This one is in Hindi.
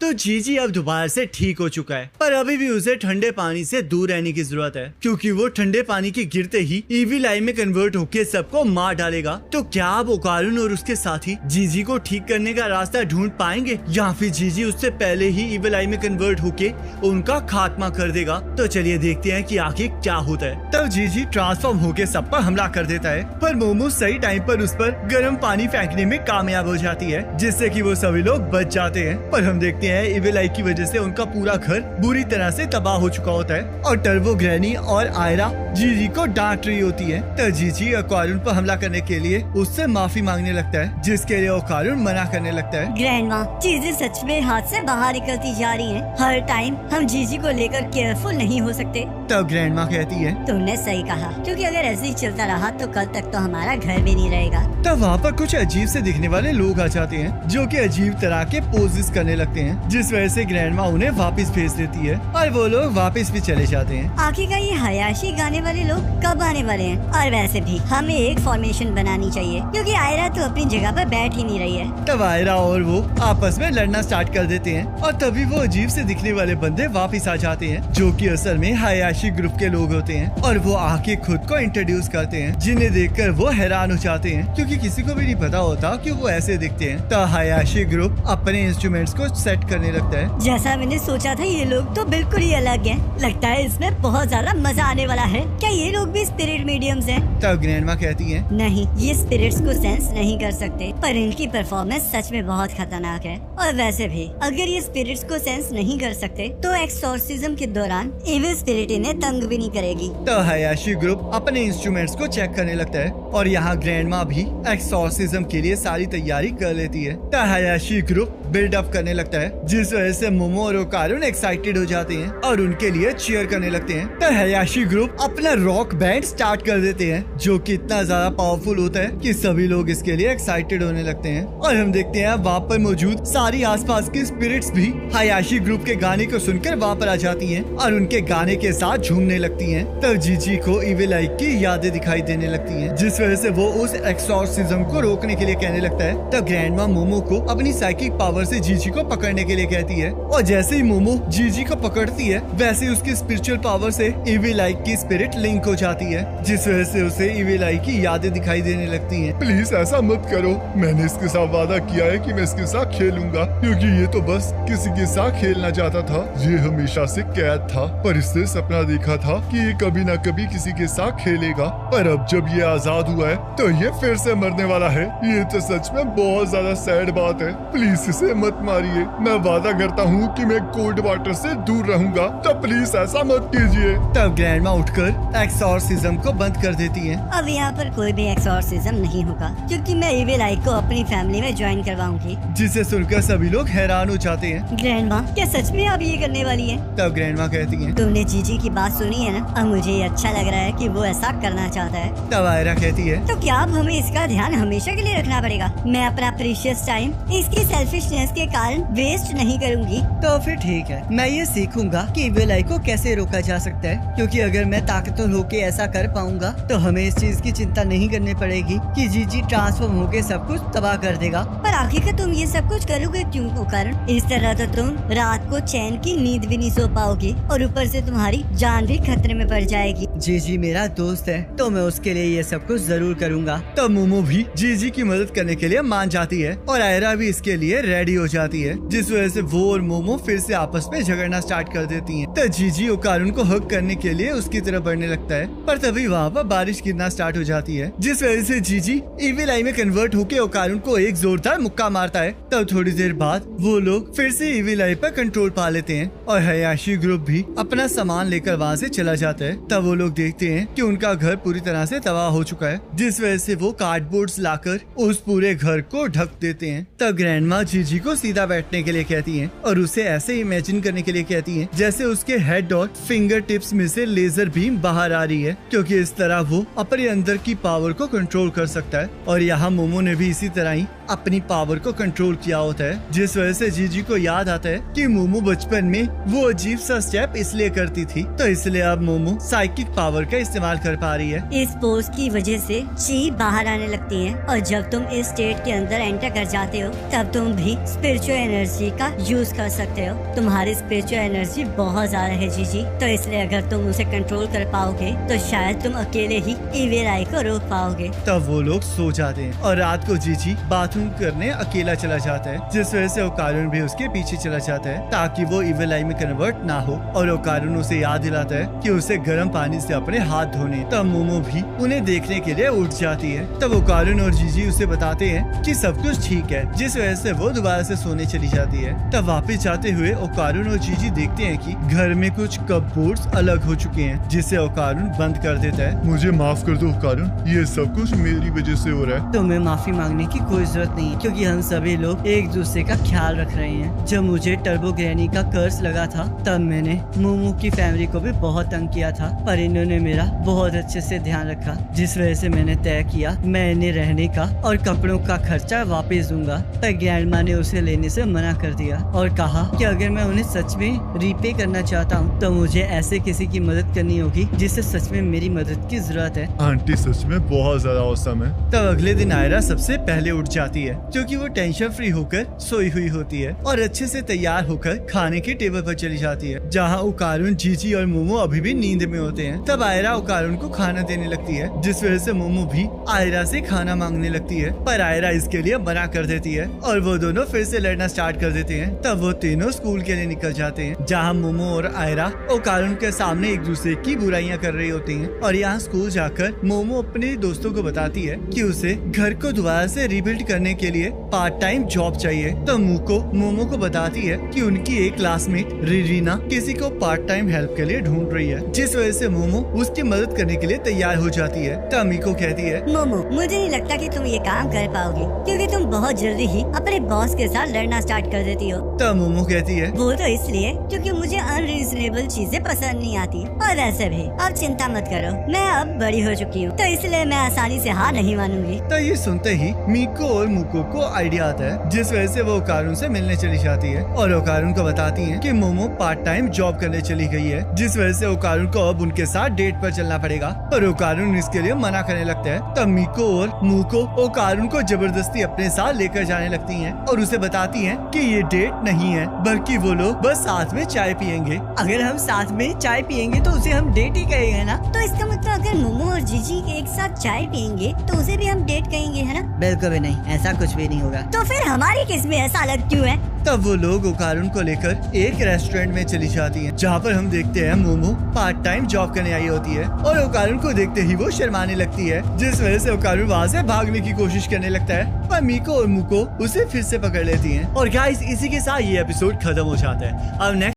तो जीजी अब दोबारा से ठीक हो चुका है, पर अभी भी उसे ठंडे पानी से दूर रहने की जरूरत है, क्योंकि वो ठंडे पानी के गिरते ही इविल आई में कन्वर्ट होके सबको मार डालेगा। तो क्या अब ओकारुन और उसके साथी जीजी को ठीक करने का रास्ता ढूंढ पाएंगे, या फिर जीजी उससे पहले ही इविल आई में कन्वर्ट होके उनका खात्मा कर देगा? तो चलिए देखते हैं कि आखिर क्या होता है। तब जीजी ट्रांसफॉर्म होके सब पर हमला कर देता है, पर मोमो सही टाइम पर उस पर गर्म पानी फेंकने में कामयाब हो जाती है, जिससे कि वो सभी लोग बच जाते हैं। पर हम देखते हैं इविल आई की वजह से उनका पूरा घर बुरी तरह से तबाह हो चुका होता है और टर्बो ग्रैनी और आयरा जीजी को डांट रही होती है। तो जीजी ओकारुन पर हमला करने के लिए उससे माफी मांगने लगता है, जिसके लिए ओकारुन मना करने लगता है। ग्रैंडमा, चीजें सच में हाथ से बाहर निकलती जा रही हैं। हर टाइम हम जीजी को लेकर केयरफुल नहीं हो सकते। तब ग्रैंडमा कहती है, तुमने सही कहा, क्योंकि अगर ऐसे ही चलता रहा तो कल तक तो हमारा घर भी नहीं रहेगा। तब वहाँ पर कुछ अजीब से दिखने वाले लोग आ जाते हैं, जो कि अजीब तरह के पोजेस करने लगते हैं, जिस वजह से ग्रैंडमा उन्हें वापस भेज देती है और वो लोग वापस भी चले जाते हैं। आखिर का ये हयाशी गाने वाले लोग कब आने वाले हैं? और वैसे भी हमें एक फॉर्मेशन बनानी चाहिए, क्योंकि आयरा तो अपनी जगह पर बैठ ही नहीं रही है। तब आयरा और वो आपस में लड़ना स्टार्ट कर देते हैं और तभी वो अजीब से दिखने वाले बंदे वापस आ जाते हैं, जो कि असल में हयाशी ग्रुप के लोग होते हैं, और वो आके खुद को इंट्रोड्यूस करते हैं, जिन्हें देखकर वो हैरान हो जाते हैं, क्योंकि किसी को भी नहीं पता होता कि वो ऐसे दिखते हैं। तो हयाशी ग्रुप अपने इंस्ट्रूमेंट्स को सेट करने लगता है। जैसा मैंने सोचा था, ये लोग तो बिल्कुल ही अलग हैं। लगता है इसमें बहुत ज्यादा मजा आने वाला है। क्या ये लोग भी स्पिरिट मीडियम्स हैं? तब ग्रैंडमा कहती है, नहीं, ये स्पिरिट्स को सेंस नहीं कर सकते, पर इनकी परफॉर्मेंस सच में बहुत खतरनाक है। और वैसे भी अगर ये स्पिरिट्स को सेंस नहीं कर सकते तो एक्सोर्सिज्म के दौरान इविल स्पिरिट इन्हें तंग भी नहीं करेगी। तो हयाशी ग्रुप अपने इंस्ट्रूमेंट्स को चेक करने लगता है और यहाँ ग्रैंडमा भी एक्सोर्सिज्म के लिए सारी तैयारी कर लेती है। तो हयाशी ग्रुप बिल्डअप करने लगता है, जिस वजह से मोमो और ओकारुन एक्साइटेड हो जाते हैं और उनके लिए चीयर करने लगते हैं। तो हयाशी ग्रुप अपना रॉक बैंड स्टार्ट कर देते हैं, जो कि इतना ज्यादा पावरफुल होता है कि सभी लोग इसके लिए एक्साइटेड होने लगते हैं। और हम देखते हैं वहाँ पर मौजूद सारी आसपास की स्पिरिट्स भी हयाशी ग्रुप के गाने को सुनकर वहाँ पर आ जाती हैं और उनके गाने के साथ झूमने लगती हैं। तब जीजी को इविल आई की यादें दिखाई देने लगती हैं, जिस वजह से वो उस एक्सोर्सिज्म को रोकने के लिए कहने लगता है। तब ग्रैंडमा मोमो को अपनी साइकिक पावर से जीजी को पकड़ने के लिए कहती है, और जैसे ही मोमो जीजी को पकड़ती है, वैसे उसकी स्पिरिचुअल पावर से इविल आई की स्पिरिट लिंक हो जाती है, जिस वजह से उसे इविल आई की यादें दिखाई देने लगती हैं। प्लीज ऐसा मत करो, मैंने इसके साथ वादा किया है कि मैं इसके साथ खेलूंगा, क्योंकि ये तो बस किसी के साथ खेलना चाहता था। ये हमेशा से कैद था, पर इससे सपना देखा था कि ये कभी न कभी किसी के साथ खेलेगा, पर अब जब ये आजाद हुआ है तो ये फिर से मरने वाला है। ये तो सच में बहुत ज्यादा सैड बात है, प्लीज इसे मत मारिए। मैं वादा करता हूँ कि मैं कोल्ड वाटर से दूर रहूंगा, तो प्लीज ऐसा मत कीजिए। तब ग्रैंडमा उठकर एक्सोर्सिज्म को बंद कर देती है। अब यहाँ पर कोई भी एक्सोर्सिज्म नहीं होगा, क्योंकि मैं इविल आई को अपनी फैमिली में ज्वाइन करवाऊंगी। जिसे सुनकर सभी लोग हैरान हो जाते हैं। ग्रैंडमा, क्या सच में आप ये करने वाली है? तब ग्रैंडमा कहती है, तुमने जीजी की बात सुनी है ना, अब मुझे ये अच्छा लग रहा है कि वो ऐसा करना चाहता है। तब आयरा कहती है, तो क्या अब हमें इसका ध्यान हमेशा के लिए रखना पड़ेगा? मैं अपना प्रीशियस टाइम इसकी सेल्फिशनेस के कारण वेस्ट नहीं करूंगी। तो फिर ठीक है, मैं ये सीखूंगा कि इविल आई को कैसे रोका जा सकता है, क्योंकि अगर मैं ताकतवर होके ऐसा कर पाऊंगा तो हमें इस चीज की चिंता नहीं करनी पड़ेगी कि जीजी ट्रांसफॉर्म होके सब कुछ तबाह कर देगा। पर आखिर तुम ये सब कुछ करोगे क्यों ओकारुन? इस तरह तो तुम रात को चैन की नींद भी नहीं सो पाओगे और ऊपर से तुम्हारी जान भी खतरे में पड़ जाएगी। जीजी मेरा दोस्त है, तो मैं उसके लिए ये सब कुछ जरूर करूंगा। तो मोमो भी जीजी की मदद करने के लिए मान जाती है और आयरा भी इसके लिए रेडी हो जाती है, जिस वजह से वो और मोमो फिर से आपस में झगड़ना स्टार्ट कर देती हैं। तो जीजी ओकारुन को हक करने के लिए उसकी तरफ बढ़ने लगता है, पर तभी वहाँ पर बारिश गिरना स्टार्ट हो जाती है, जिस वजह से जीजी इविल आई में कन्वर्ट होकर ओकारुन को एक जोरदार मुक्का मारता है। तब थोड़ी देर बाद वो लोग फिर से इविल आई पर कंट्रोल पा लेते हैं और हयाशी ग्रुप भी अपना सामान लेकर वहाँ से चला जाता है। तब वो लोग देखते हैं कि उनका घर पूरी तरह से तबाह हो चुका है, जिस वजह से वो कार्डबोर्ड्स लाकर उस पूरे घर को ढक देते हैं। तब ग्रैंडमा जीजी को सीधा बैठने के लिए कहती हैं और उसे ऐसे इमेजिन करने के लिए कहती हैं जैसे उसके हेड और फिंगर टिप्स में से लेजर बीम बाहर आ रही है, क्योंकि इस तरह वो अपने अंदर की पावर को कंट्रोल कर सकता है। और यहाँ मोमो ने भी इसी तरह ही अपनी पावर को कंट्रोल किया होता है, जिस वजह से जीजी को याद आता है कि मोमो बचपन में वो अजीब सा स्टेप इसलिए करती थी, तो इसलिए अब मोमो साइकिक पावर का इस्तेमाल कर पा रही है। इस पोज की वजह से ची बाहर आने लगती है और जब तुम इस स्टेट के अंदर एंटर कर जाते हो तब तुम भी स्पिरिचुअल एनर्जी का यूज कर सकते हो। तुम्हारी स्पिरिचुअल एनर्जी बहुत ज्यादा है जीजी, तो इसलिए अगर तुम उसे कंट्रोल कर पाओगे तो शायद तुम अकेले ही इविल आई को रोक पाओगे। तब वो लोग सो जाते हैं और रात को जीजी बाथरूम करने अकेला चला जाता है, जिस वजह से ओकारुन भी उसके पीछे चला जाता है ताकि वो इविल आई में कन्वर्ट ना हो। और ओकारुन उसे याद दिलाता है कि उसे गर्म पानी से अपने हाथ धोने। तब मोमो भी उन्हें देखने के लिए उठ जाती है। तब ओकारुन और जीजी उसे बताते हैं कि सब कुछ ठीक है, जिस वजह से वो दोबारा से सोने चली जाती है। तब वापस जाते हुए ओकारुन और जीजी देखते हैं कि घर में कुछ कपबोर्ड्स अलग हो चुके हैं, जिसे ओकारुन बंद कर देता है। मुझे माफ कर दो ओकारुन, ये सब कुछ मेरी वजह से हो रहा है। तुम्हें माफी मांगने की कोई जरूरत नहीं है, क्योंकि हम सभी लोग एक दूसरे का ख्याल रख रहे हैं। जब मुझे टर्बो ग्रैनी का कर्ज लगा था तब मैंने मोमो की फैमिली को भी बहुत तंग किया था, पर इन्होंने मेरा बहुत अच्छे से ध्यान रखा, जिस वजह से मैंने तय किया मैं इन्हें रहने का और कपड़ों का खर्चा वापस दूंगा। पर ग्रैंडमा ने उसे लेने से मना कर दिया और कहा कि अगर मैं उन्हें सच में रीपे करना चाहता हूँ तो मुझे ऐसे किसी की मदद करनी होगी जिसे सच में मेरी मदद की जरूरत है। आंटी सच में बहुत ज्यादा औसम है। तब अगले दिन आयरा सबसे पहले उठ जाती है, क्योंकि वो टेंशन फ्री होकर सोई हुई होती है और अच्छे से तैयार होकर खाने के टेबल पर चली जाती है, जहाँ ओकारुन, जीजी और मोमो अभी भी नींद में होते हैं। तब आयरा ओकारुन को खाना देने लगती है, जिस वजह से मोमो भी आयरा से खाना मांगने लगती है, पर आयरा इसके लिए मना कर देती है और वो दोनों फिर से लड़ना स्टार्ट कर देते हैं। तब वो तीनों स्कूल के लिए निकल जाते हैं, जहाँ मोमो और आयरा ओकारुन के सामने एक दूसरे की बुराइयां कर रही होती हैं। और यहाँ स्कूल जाकर मोमो अपने दोस्तों को बताती है कि उसे घर को दोबारा से रिबिल्ड करने के लिए पार्ट टाइम जॉब चाहिए। तो मुको मोमो को बताती है कि उनकी एक क्लासमेट रिरीना किसी को पार्ट टाइम हेल्प के लिए ढूंढ रही है, जिस वजह से मोमो उसकी मदद करने के लिए तैयार हो जाती है। तो मिको कहती है, मोमो मुझे नहीं लगता कि तुम ये काम कर पाओगी, क्योंकि तुम बहुत जल्दी ही अपने बॉस के साथ लड़ना स्टार्ट कर देती हो। तो मोमो कहती है, वो तो इसलिए क्योंकि मुझे अनरीजनेबल चीजें पसंद नहीं आती। और वैसे भी अब चिंता मत करो, मैं अब बड़ी हो चुकी हूँ, तो इसलिए मैं आसानी से हार नहीं मानूंगी। तो ये सुनते ही मिको और मुको को आइडिया आता है, जिस वजह से वो ओकारुन से मिलने चली जाती है और ओकारुन को बताती है कि मोमो पार्ट टाइम जॉब करने चली गई है, जिस वजह से ओकारुन को अब उनके साथ डेट पर चलना पड़ेगा। पर ओकारुन इसके लिए मना करने लगता है। तब मिको और मुको ओकारुन को जबरदस्ती अपने साथ लेकर जाने लगती हैं और उसे बताती हैं कि ये डेट नहीं है, बल्कि वो लोग बस साथ में चाय पियेंगे। अगर हम साथ में चाय पियेंगे तो उसे हम डेट ही कहेंगे ना। तो इसका मतलब अगर मोमो और जीजी एक साथ चाय पियेंगे तो उसे भी हम डेट कहेंगे, है ना? बिल्कुल भी नहीं, ऐसा कुछ भी नहीं होगा। तो फिर हमारी किस में ऐसा अलग क्यों है? तब वो लोग ओकारुन को लेकर एक रेस्टोरेंट में चली जाती हैं, जहाँ पर हम देखते हैं मोमो पार्ट टाइम जॉब करने आई होती है और ओकारुन को देखते ही वो शर्माने लगती है, जिस वजह से ओकारुन वहाँ से भागने की कोशिश करने लगता है, पर मिको और मुको उसे फिर से पकड़ लेती हैं। और गाइस, इसी के साथ ये एपिसोड खत्म हो जाता है। अब नेक्स्ट